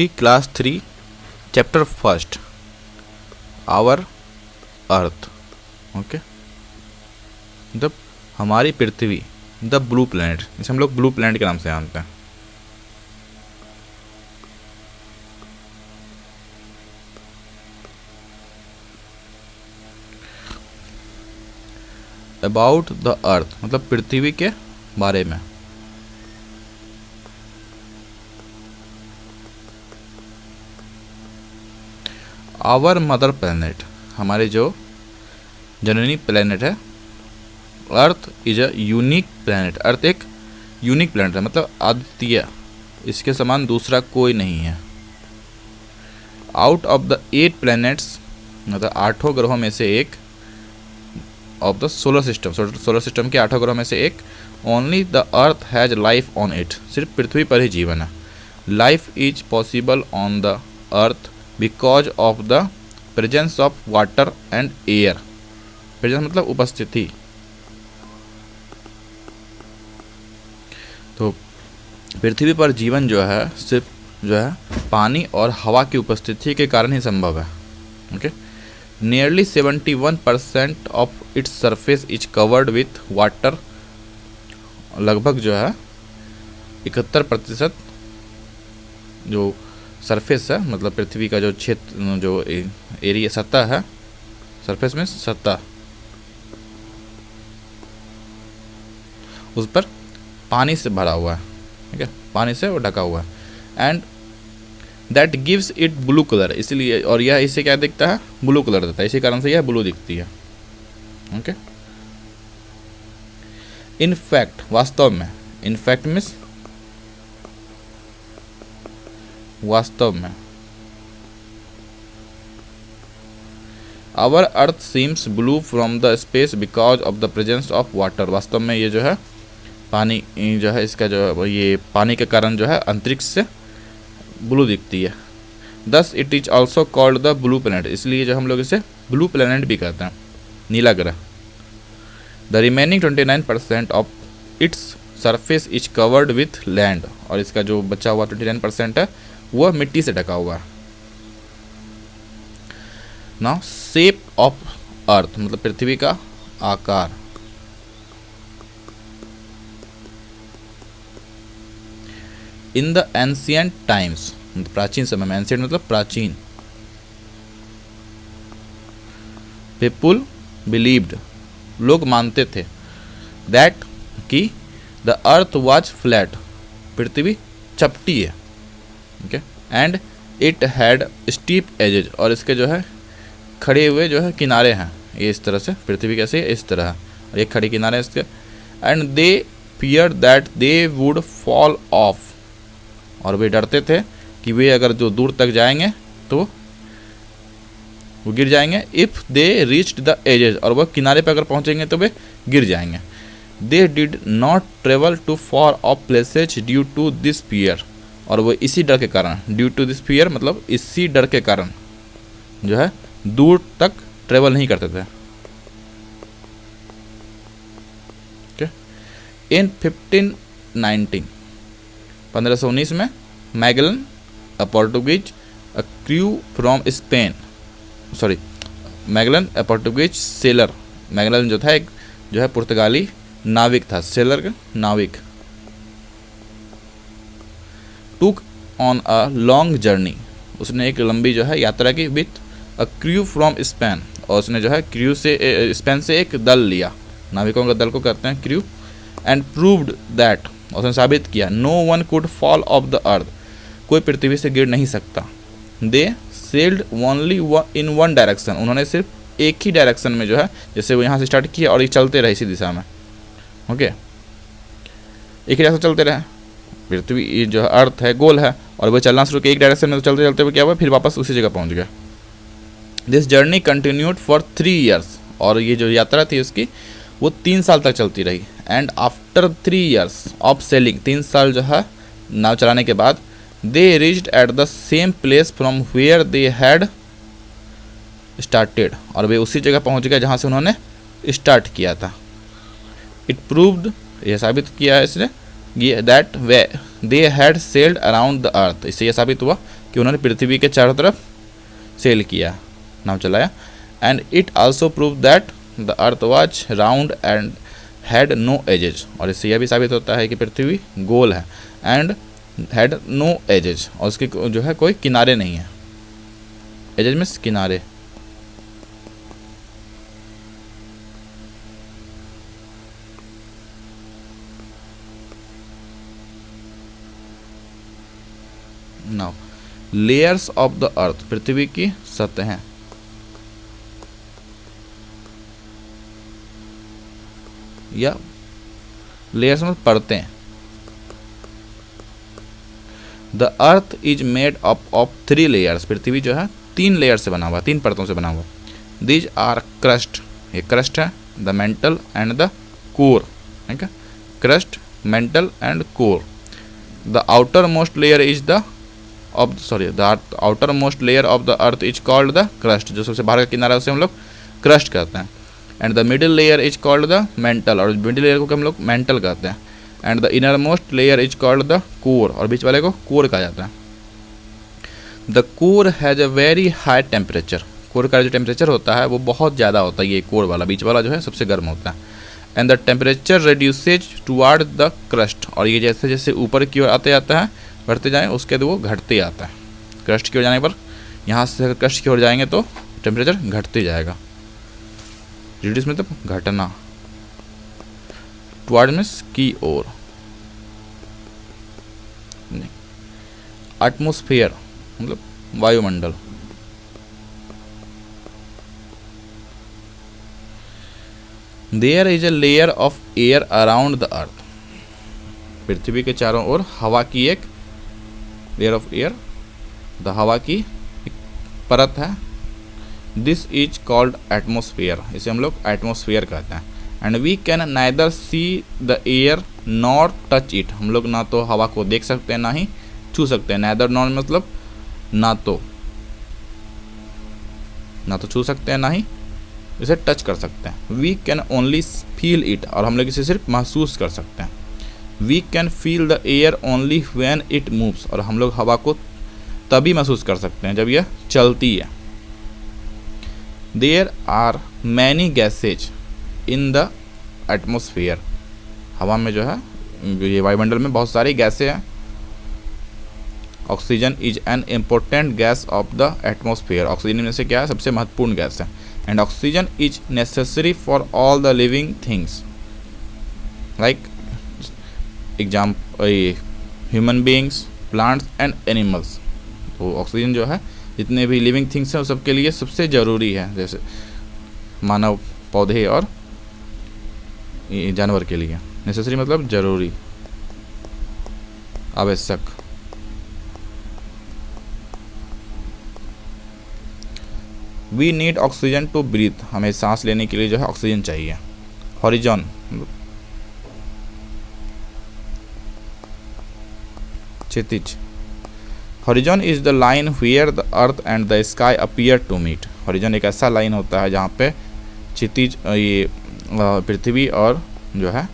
Class 3 chapter first our earth. Okay, मतलब हमारी पृथ्वी, the blue planet, जिसे हम लोग ब्लू प्लैनेट के नाम से जानते हैं। अबाउट द अर्थ मतलब पृथ्वी के बारे में। आवर मदर प्लैनेट, हमारे जो जननी प्लैनेट है। Earth is a unique planet, earth एक यूनिक प्लैनेट है, मतलब अद्वितीय, इसके समान दूसरा कोई नहीं है। आउट ऑफ द 8 प्लैनेट्स, मतलब 8 ग्रहों में से एक, of the solar system, solar system के 8 ग्रहों में से एक, only the earth has life on it, सिर्फ पृथ्वी पर ही जीवन है। Life is possible on the earth because of the presence of water and air. Presence मतलब उपस्थिति। तो पृथ्वी पर जीवन जो है सिर्फ जो है पानी और हवा की उपस्थिति के कारण ही संभव है। Okay, nearly 71% of its surface is covered with water. लगभग जो है 71% जो सरफेस है, मतलब पृथ्वी का जो क्षेत्र, जो एरिया, सतह है, सरफेस में सतह, उस पर पानी से भरा हुआ है। ठीक है, पानी से वो ढका हुआ है। And that gives it blew colour, इसलिए, और यह इससे क्या दिखता है, ब्लू कलर देता है, इसी कारण से यह ब्लू दिखती है। ओके, इन फैक्ट, वास्तव में, इन फैक्ट मीन्स वास्तव में, our earth seems blue from the space because of the presence of water. वास्तव में ये जो है पानी जो है, इसका जो है ये पानी के कारण जो है अंतरिक्ष से ब्लू दिखती है। Thus it is also called the blue planet, इसलिए जो हम लोग इसे ब्लू प्लैनेट भी कहते हैं, नीला ग्रह। The remaining 29% of its surface is covered with land, और इसका जो बचा हुआ 29% है वह मिट्टी से ढका हुआ है। नाउ शेप ऑफ अर्थ मतलब पृथ्वी का आकार। इन द एंशियंट टाइम्स, प्राचीन समय में, एंशियंट मतलब प्राचीन, पीपुल बिलीव्ड, लोग मानते थे, दैट कि द अर्थ वाज फ्लैट, पृथ्वी चपटी है। Okay, and it had steep edges, और इसके जो है खड़े हुए जो है किनारे हैं, ये इस तरह से, पृथ्वी कैसे है, इस तरह है, और ये खड़े किनारे हैं इसके। And they fear that they would fall of, और वे डरते थे कि वे अगर जो दूर तक जाएंगे तो वो गिर जाएंगे। If they reached the edges, और वह किनारे पर अगर पहुंचेंगे तो वे गिर जाएंगे। They did not travel to far off places due to this fear, और वो इसी डर के कारण, ड्यू टू दिस फियर मतलब इसी डर के कारण जो है दूर तक ट्रेवल नहीं करते थे। इन 1519 में Magellan a Portuguese a crew from Spain, sorry, Magellan a Portuguese seller, Magellan जो था एक जो है पुर्तगाली नाविक था, सेलर का नाविक, टूक ऑन अ लॉन्ग जर्नी, उसने एक लंबी जो है यात्रा की, with a crew from Spain, और उसने जो है क्रू से, स्पेन से एक दल लिया, नाविकों का दल को कहते हैं क्रू। एंड प्रूव्ड दैट, उसने साबित किया, no one could fall off the earth, कोई पृथ्वी से गिर नहीं सकता। They sailed only in one direction, उन्होंने सिर्फ एक ही डायरेक्शन में जो है, जैसे वो यहाँ से स्टार्ट किया और ये चलते रहे इसी दिशा में। ओके, एक ही डायरेक्शन चलते रहे, पृथ्वी जो है अर्थ है गोल है, और वो चलना शुरू किया एक डायरेक्शन में, तो चलते चलते हुए क्या हुआ, फिर वापस उसी जगह पहुँच गया। This journey continued for 3 years, और ये जो यात्रा थी उसकी वो 3 साल तक चलती रही। And after 3 years of sailing, 3 साल जो है नाव चलाने के बाद, they reached at the same place from where they had started, और वे उसी जगह पहुंच गए जहां से उन्होंने स्टार्ट किया था। इट प्रूव्ड, यह साबित किया है इसने, that way they had sailed around the अर्थ, इससे यह साबित हुआ कि उन्होंने पृथ्वी के चारों तरफ सेल किया, नाव चलाया। And it also prove that the earth was round and had no edges, और इससे यह भी साबित होता है कि पृथ्वी गोल है एंड हैड नो एजेज, और उसके जो है कोई किनारे नहीं है। एजेज मीन्स किनारे। Now layers of the earth, पृथ्वी की सतहें। या लेयर्स में परतें। The earth is made up of 3 layers, पृथ्वी जो है 3 लेयर से बना हुआ, 3 परतों से बना हुआ। दीज आर क्रस्ट, ये क्रस्ट है, the mental and the core, ठीक है, crust, mental and core. The outer most layer is the outer most layer of the earth is called the crust, जो सबसे बाहर का किनारा उसे हम लोग क्रस्ट कहते हैं। And the middle layer is called the mental, और मिडिल लेयर को हम लोग मेंटल कहते हैं। And the inner most layer is called the core, और बीच वाले को कोर कहा जाता है। The core has a very high temperature, core का जो टेम्परेचर होता है वो बहुत ज़्यादा होता है, ये कोर वाला, बीच वाला जो है सबसे गर्म होता है। And the temperature reduces toward the crust, और ये जैसे जैसे ऊपर की ओर आते जाता है, बढ़ते जाए, उसके बाद वो घटते आता है। क्रस्ट की ओर जाने पर, यहाँ से अगर क्रस्ट की ओर जाएंगे तो टेम्परेचर घटते जाएगा। रिड्यूस मतलब घटना, टुवार्ड मीन्स की ओर। एटमॉस्फेयर मतलब वायुमंडल। There is a layer of air around the earth, पृथ्वी के चारों ओर हवा की एक लेयर ऑफ एयर, द हवा की एक परत है। दिस इज कॉल्ड एटमॉस्फेयर, इसे हम लोग एटमॉस्फेयर कहते हैं। And we can neither see the air nor touch it, हम लोग ना तो हवा को देख सकते हैं ना ही छू सकते हैं। नाइदर नॉर मतलब ना तो छू सकते हैं ना ही इसे टच कर सकते हैं। We can only feel it, और हम लोग इसे सिर्फ महसूस कर सकते हैं। We can feel the air only when it moves, और हम लोग हवा को तभी महसूस कर सकते हैं जब यह चलती है। There are many gases in the atmosphere, हवा में जो है ये वायुमंडल में बहुत सारी गैसें हैं। Oxygen is an important gas off the atmosphere, oxygen में से क्या है, सबसे महत्वपूर्ण गैस है। And oxygen is necessary for all the living things, like human beings, plants and animals. तो ऑक्सीजन जो है जितने भी लिविंग थिंग्स हैं उस सबके लिए सबसे ज़रूरी है, जैसे मानव, पौधे और जानवर के लिए। नेसेसरी मतलब ज़रूरी, आवश्यक। We need oxygen to breathe, हमें सांस लेने के लिए जो है ऑक्सीजन चाहिए। हॉरिजॉन क्षितिज, horizon is the line where the earth and the sky appear to meet. Horizon एक ऐसा लाइन होता है जहाँ पे क्षितिज, ये पृथ्वी और जो है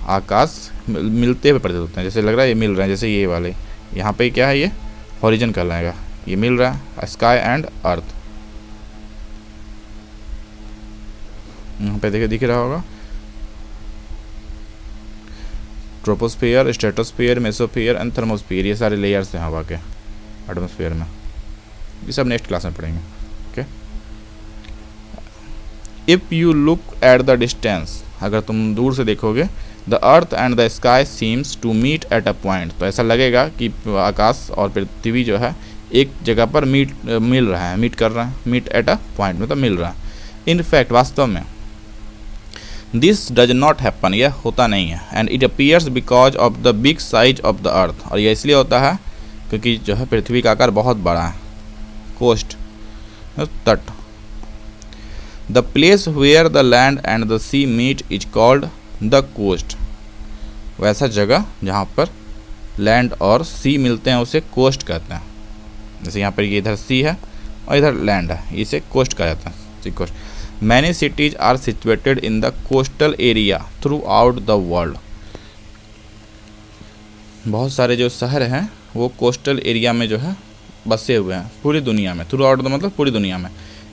आकाश मिलते हुए प्रतीत होते हैं। जैसे लग रहा है ये मिल रहे हैं, जैसे ये वाले यहाँ पे क्या है, ये हॉरिजॉन कहलाएगा, ये मिल रहा है स्काई एंड अर्थ। यहाँ पे देखिए दिख रहा होगा troposphere, stratosphere, mesosphere and thermosphere, ये सारे लेयर्स हैं हवा के एटमॉस्फेयर में। ये सब नेक्स्ट क्लास में पढ़ेंगे। Okay, if you look at the distance, अगर तुम दूर से देखोगे, the earth and the sky seems to meet at a point, तो ऐसा लगेगा कि आकाश और पृथ्वी जो है एक जगह पर मिल रहा है, मीट कर रहा है। मीट एट अ पॉइंट मतलब मिल रहा है। इन फैक्ट, वास्तव में, दिस डज नॉट हैपन, यह होता नहीं है। And it appears because of the big size of the earth, और यह इसलिए होता है क्योंकि जो है पृथ्वी का आकार बहुत बड़ा है। कोस्ट, तट। The place where the land and the sea meet is called the coast, वैसा जगह जहाँ पर लैंड और सी मिलते हैं उसे कोस्ट कहते हैं। जैसे यहाँ पर ये इधर सी है और इधर लैंड है, इसे कोस्ट कहा जाता है, sea coast. Many cities are situated in the coastal area throughout the world, बहुत सारे जो शहर हैं वो कोस्टल एरिया में जो है बसे हुए हैं पूरी दुनिया में, थ्रू आउट द मतलब पूरी दुनिया में।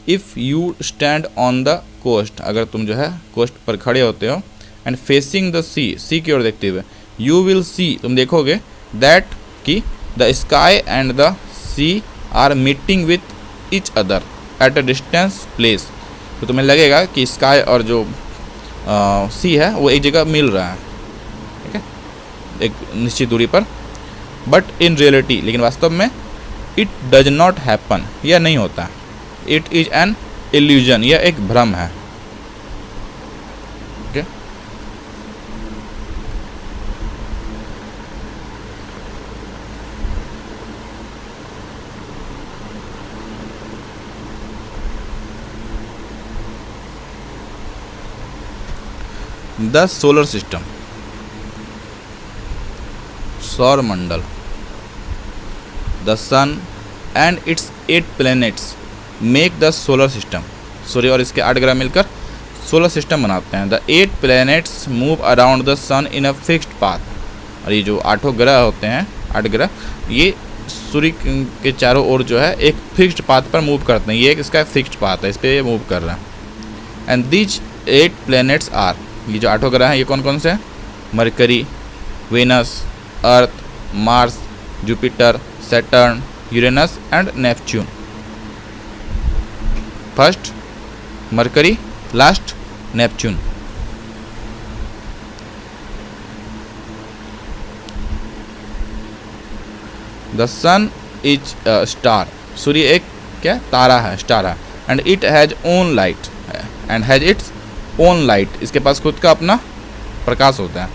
If you stand on the coast, अगर तुम जो है कोस्ट पर खड़े होते हो, एंड फेसिंग द सी की ओर देखते हुए, यू विल सी, तुम देखोगे, दैट कि the sky and the sea are meeting with each other at a distance place. तो तुम्हें लगेगा कि स्काई और जो सी है वो एक जगह मिल रहा है, ठीक है, एक निश्चित दूरी पर। बट इन रियलिटी, लेकिन वास्तव में, इट डज नॉट हैपन, यह नहीं होता। इट इज एन इल्यूजन, यह एक भ्रम है। okay? द सोलर सिस्टम, सौर मंडल, the sun and its 8 planets make the solar system. सूर्य और इसके 8 ग्रह मिलकर सोलर सिस्टम बनाते हैं। The 8 planets move around the sun in a fixed path. और ये जो 8 ग्रह होते हैं, 8 ग्रह, ये सूर्य के चारों ओर जो है एक फिक्स्ड पाथ पर मूव करते हैं। ये एक इसका फिक्स्ड पाथ है, इस पर ये मूव कर रहा है। एंड दीज 8 प्लैनेट्स आर, ये जो 8 ग्रह हैं ये कौन कौन से हैं? Mercury, Venus, Earth, Mars, Jupiter, Saturn, Uranus and Neptune. First Mercury, last Neptune. The sun is star, सूर्य एक क्या तारा है, स्टार है। And it has own light, and has its own light, इसके पास खुद का अपना प्रकाश होता है।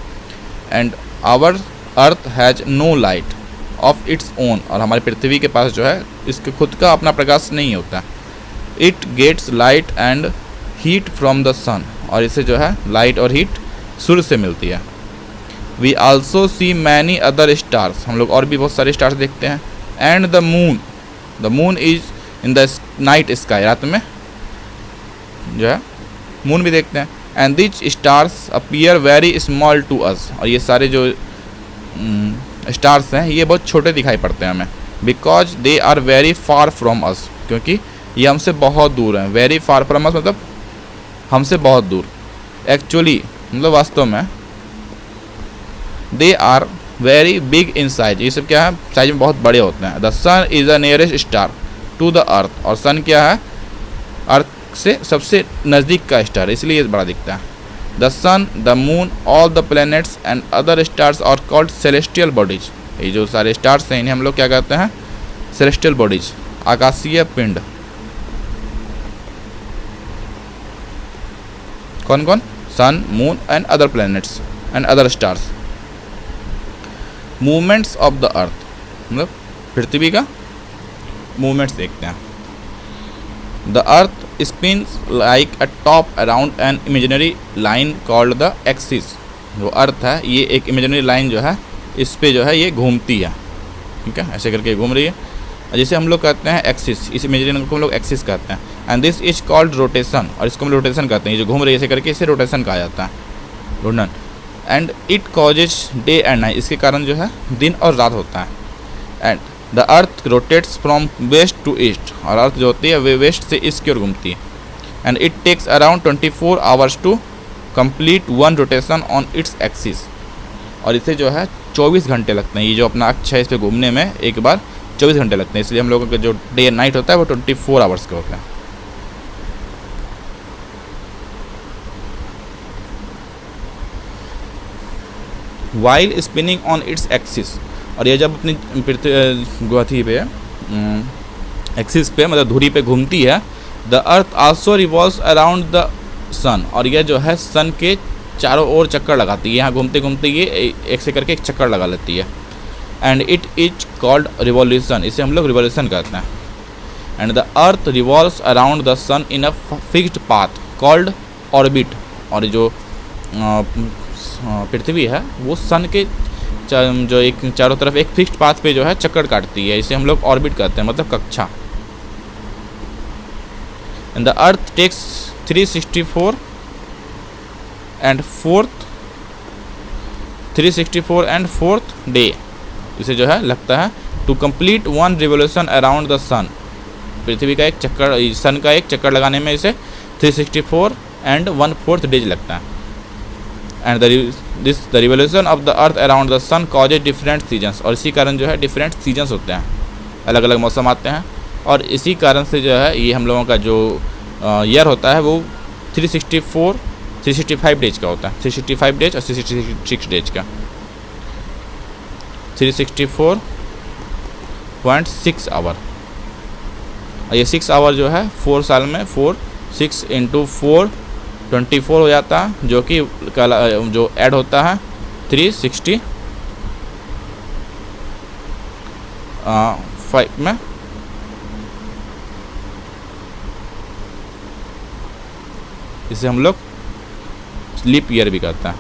And our earth has no light of its own, और हमारी पृथ्वी के पास जो है इसके खुद का अपना प्रकाश नहीं होता। It gets light and heat from the sun, और इसे जो है लाइट और हीट सूर्य से मिलती है। We also see many other stars, हम लोग और भी बहुत सारे स्टार्स देखते हैं। And the moon is in the night sky, रात में जो है मून भी देखते हैं। And which stars appear very small to us, और ये सारे जो स्टार्स हैं ये बहुत छोटे दिखाई पड़ते हैं हमें। Because they are very far from us, क्योंकि ये हमसे बहुत दूर हैं। वेरी फार फ्रॉम अस मतलब हमसे बहुत दूर। एक्चुअली मतलब वास्तव में, they are very big in size, ये सब क्या है, साइज में बहुत बड़े होते हैं। The sun is the nearest star to the earth, और सन क्या है, अर्थ से सबसे नज़दीक का स्टार, इसलिए ये बड़ा दिखता है। The sun, the moon, all the planets and other stars are called celestial bodies. ये जो सारे स्टार्स हैं इन्हें हम लोग क्या कहते हैं? सेलेस्टियल बॉडीज, आकाशीय पिंड। कौन कौन? Sun, moon and other planets and other stars. Movements of the earth, मतलब पृथ्वी का मूवमेंट्स देखते हैं। The earth spins like a top around an imaginary line called the axis. जो अर्थ है ये एक इमेजिनरी लाइन जो है इस पे जो है ये घूमती है, ठीक है, ऐसे करके घूम रही है, जिसे हम लोग कहते हैं एक्सिस। इस इमेजिनरी लाइन को हम लोग एक्सिस कहते हैं। And this is called rotation, और इसको हम रोटेशन कहते हैं। ये जो घूम रही है ऐसे करके इसे रोटेशन कहा जाता है, घूर्णन। And it causes day and night, इसके कारण जो है दिन और रात होता है। And the earth rotates from west to east, और अर्थ जो होती है वे वेस्ट से ईस्ट की ओर घूमती है। And it takes around 24 hours to complete one rotation on its axis, और इसे जो है 24 घंटे लगते हैं। ये जो अपना अक्ष है इस पर घूमने में एक बार 24 घंटे लगते हैं, इसलिए हम लोगों का जो डे एंड नाइट होता है वो 24 आवर्स का होता है। While spinning on its axis, और ये जब अपनी पृथ्वी पे एक्सिस पे मतलब धुरी पे घूमती है, the earth also revolves around the sun, और यह जो है सन के चारों ओर चक्कर लगाती है। यहाँ घूमते घूमते ये एक से करके एक चक्कर लगा लेती है। And it is called revolution, इसे हम लोग रिवॉल्यूशन कहते हैं। And the earth revolves around the sun in a fixed path called orbit, और जो पृथ्वी है वो सन के जो एक चारों तरफ एक फिक्स्ड पाथ पे जो है चक्कर काटती है, इसे हम लोग ऑर्बिट कहते हैं, मतलब कक्षा। And the earth takes 364 and fourth day, इसे जो है लगता है to complete 1 revolution around the sun, पृथ्वी का एक चक्कर, सन का एक चक्कर लगाने में इसे 364 एंड 1/4 डेज लगता है। And the revolution of the earth around the sun causes different seasons, और इसी कारण जो है डिफरेंट सीजन्स होते हैं, अलग अलग मौसम आते हैं, और इसी कारण से जो है ये हम लोगों का जो ईयर होता है वो 365 डेज का होता है, 365 डेज और 366 डेज का, 364.6 आवर। और ये 6 आवर जो है 4 साल में 6 × 4 24 हो जाता है, जो कि जो ऐड होता है 365 में। इसे हम लोग लीप ईयर भी कहते हैं।